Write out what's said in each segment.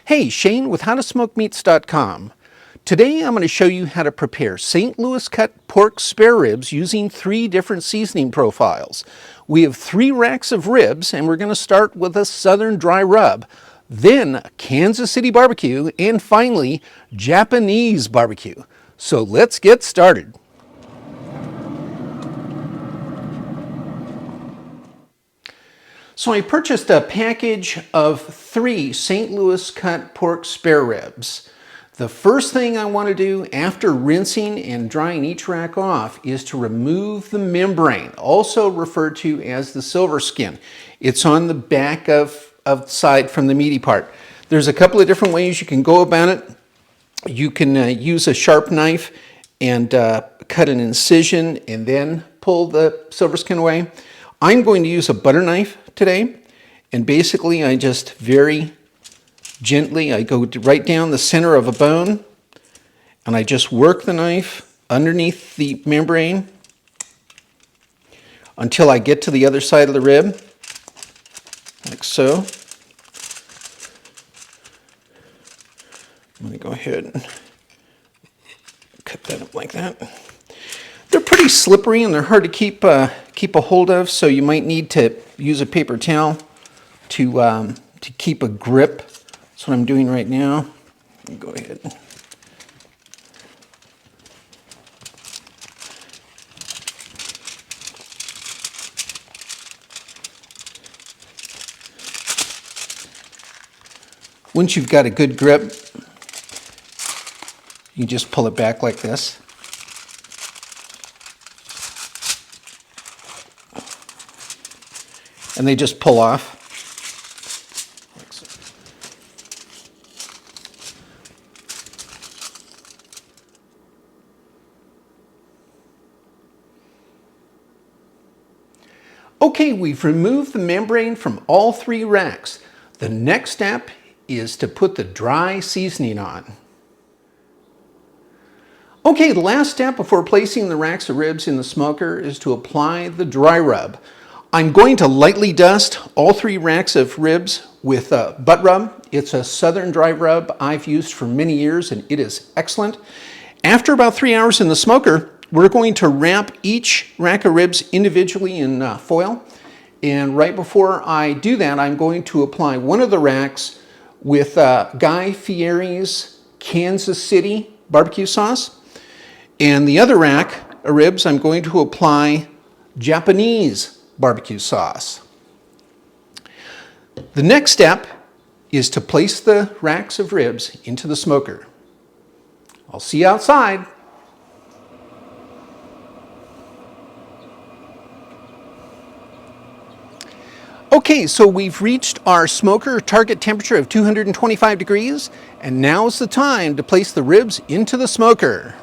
Hey, Shane with HowToSmokeMeats.com. Today I'm going to show you how to prepare St. Louis cut pork spare ribs using 3 different seasoning profiles. We have 3 racks of ribs and we're going to start with a Southern dry rub, then Kansas City barbecue, and finally Japanese barbecue. So let's get started. So I purchased a package of 3 St. Louis cut pork spare ribs. The first thing I want to do after rinsing and drying each rack off is to remove the membrane, also referred to as the silver skin. It's on the back of the side from the meaty part. There's a couple of different ways you can go about it. You can use a sharp knife and cut an incision and then pull the silver skin away. I'm going to use a butter knife today, and basically I just very gently, I go right down the center of a bone and I just work the knife underneath the membrane until I get to the other side of the rib, like so. I'm going to go ahead and cut that up like that. They're pretty slippery and they're hard to keep a hold of, so you might need to use a paper towel to keep a grip. That's what I'm doing right now. Go ahead. Once you've got a good grip, you just pull it back like this. And they just pull off. Like so. Okay, we've removed the membrane from all 3 racks. The next step is to put the dry seasoning on. Okay, the last step before placing the racks of ribs in the smoker is to apply the dry rub. I'm going to lightly dust all 3 racks of ribs with butt rub. It's a Southern dry rub I've used for many years and it is excellent. After about 3 hours in the smoker, we're going to wrap each rack of ribs individually in foil. And right before I do that, I'm going to apply one of the racks with Guy Fieri's Kansas City barbecue sauce. And the other rack of ribs, I'm going to apply Japanese barbecue sauce. The next step is to place the racks of ribs into the smoker. I'll see you outside. Okay, so we've reached our smoker target temperature of 225 degrees, and now's the time to place the ribs into the smoker.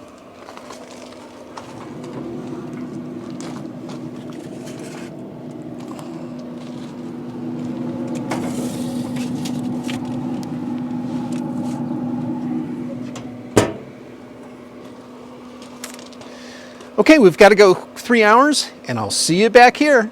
Okay, we've got to go 3 hours, and I'll see you back here.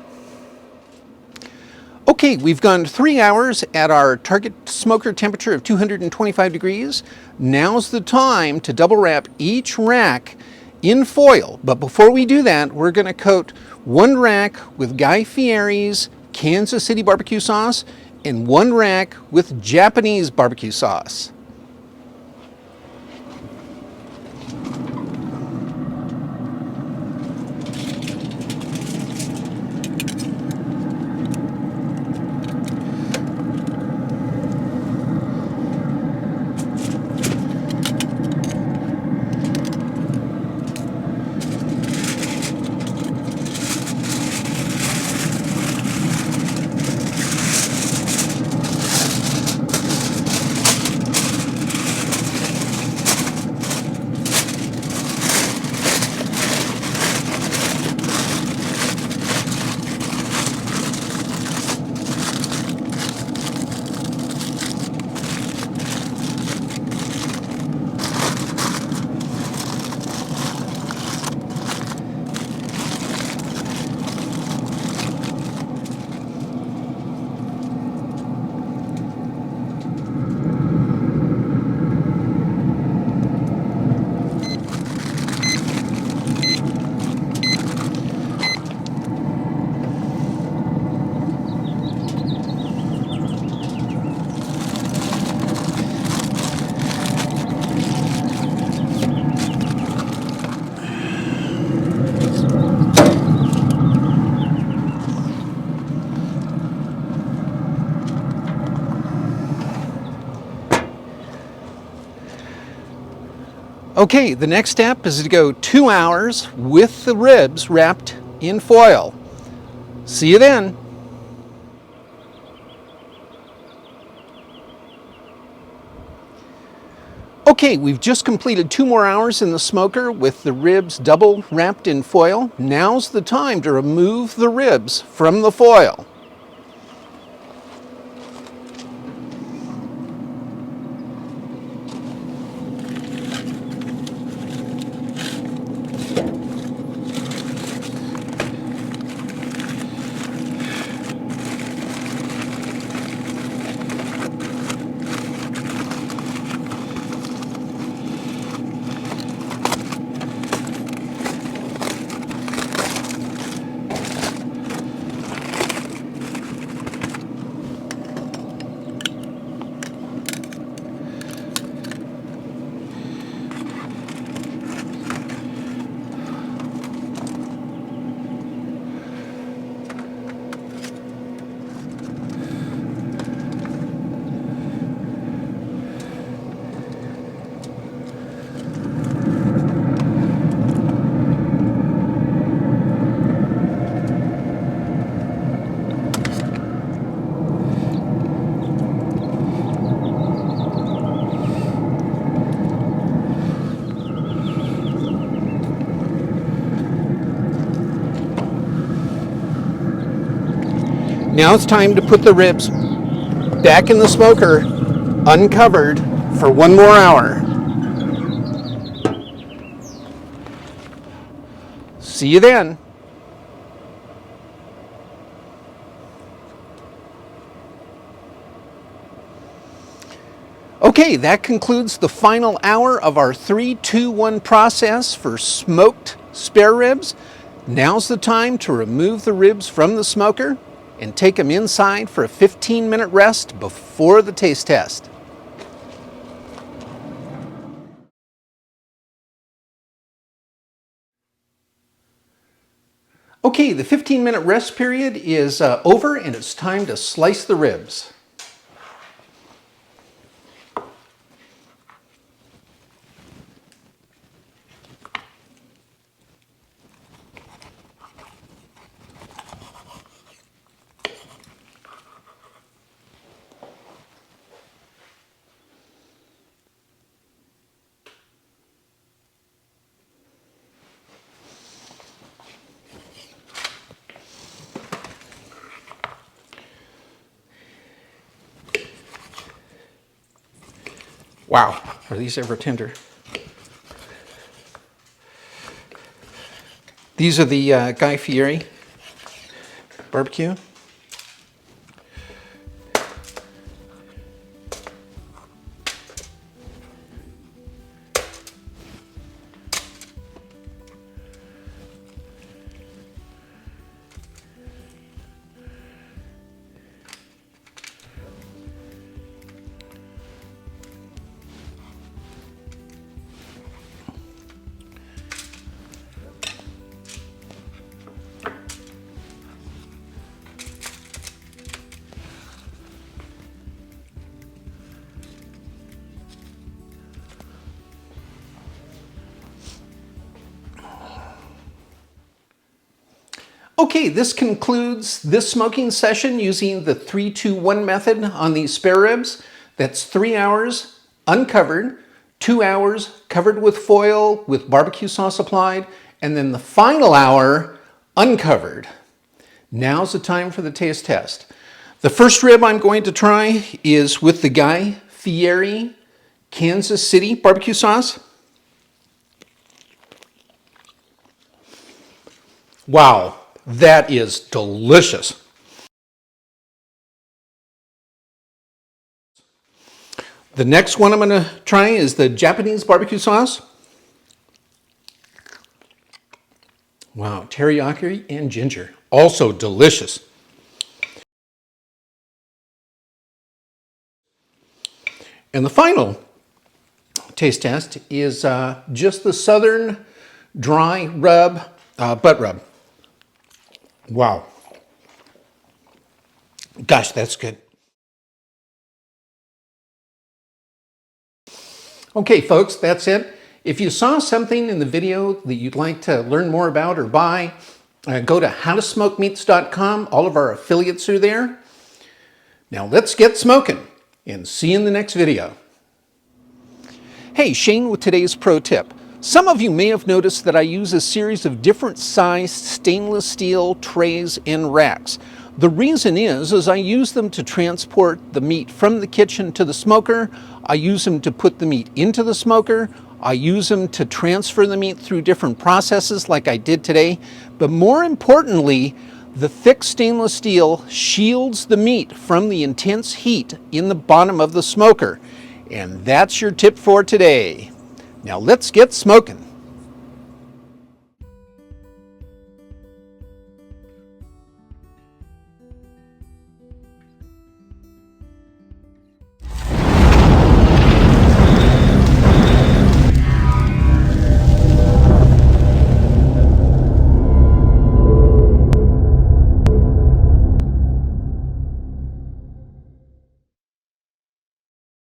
Okay, we've gone 3 hours at our target smoker temperature of 225 degrees. Now's the time to double wrap each rack in foil. But before we do that, we're going to coat one rack with Guy Fieri's Kansas City barbecue sauce and one rack with Japanese barbecue sauce. Okay, the next step is to go 2 hours with the ribs wrapped in foil. See you then. Okay, we've just completed 2 more hours in the smoker with the ribs double wrapped in foil. Now's the time to remove the ribs from the foil. Now it's time to put the ribs back in the smoker, uncovered, for 1 more hour. See you then. Okay, that concludes the final hour of our 3-2-1 process for smoked spare ribs. Now's the time to remove the ribs from the smoker and take them inside for a 15-minute rest before the taste test. Okay, the 15-minute rest period is over and it's time to slice the ribs. Wow, are these ever tender? These are the Guy Fieri barbecue. Okay, this concludes this smoking session using the 3-2-1 method on these spare ribs. That's 3 hours uncovered, 2 hours covered with foil with barbecue sauce applied, and then the final hour uncovered. Now's the time for the taste test. The first rib I'm going to try is with the Guy Fieri Kansas City barbecue sauce. Wow, that is delicious. The next one I'm going to try is the Japanese barbecue sauce. Wow, teriyaki and ginger, also delicious. And the final taste test is just the Southern dry rub, butt rub. Wow. Gosh, that's good. Okay, folks, that's it. If you saw something in the video that you'd like to learn more about or buy, go to HowToSmokeMeats.com. All of our affiliates are there. Now let's get smoking and see you in the next video. Hey, Shane with today's pro tip. Some of you may have noticed that I use a series of different sized stainless steel trays and racks. The reason is I use them to transport the meat from the kitchen to the smoker. I use them to put the meat into the smoker. I use them to transfer the meat through different processes like I did today. But more importantly, the thick stainless steel shields the meat from the intense heat in the bottom of the smoker. And that's your tip for today. Now let's get smoking.